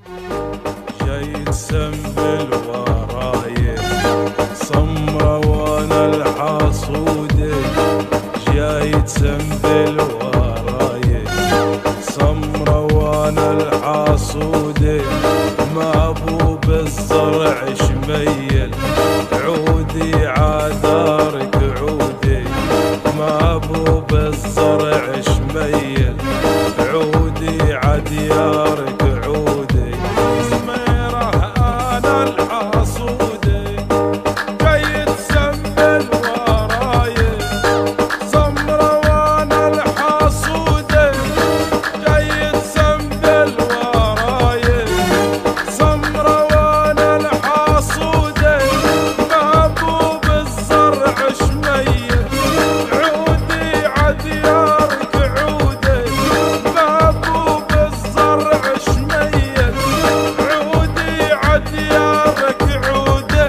جاي تسنبل وراي سمرة وانا الحاصودة، جاي تسنبل وراي سمرة وانا الحاصودة، ما ابو بالزرع شميل عودي عدارك عودي، ما ابو بالزرع شميل عودي عديارك عودي، سميرة انا الحاصودة جاي تسنبل وراي سمرة وانا الحاصودة، جاي تسنبل وراي سمرة وانا الحاصودة، ما ابو بالزرع شميل عودي عديارك عودي، ما ابو بالزرع شميل عودي عديارك عودي،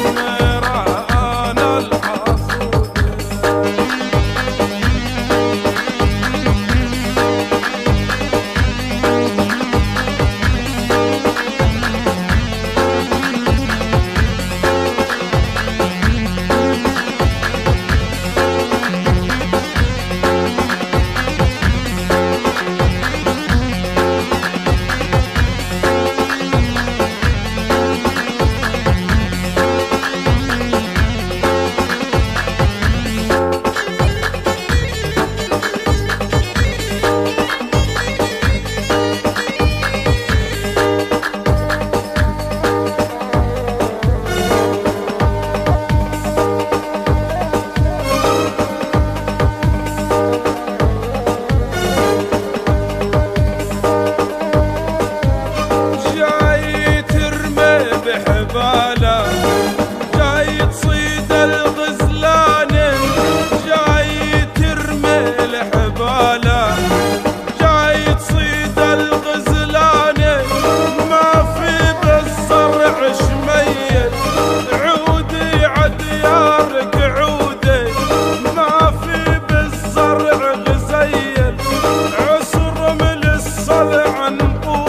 سميرة انا الحاصودة. جاي ترمي بحباله جاي تصيد الغزلانه، جاي ترمي الحباله جاي تصيد الغزلانه، ما في بالزرع شميل عودي عديارك عودي، ما في بالزرع غزيل عسر من الصلع نبوه،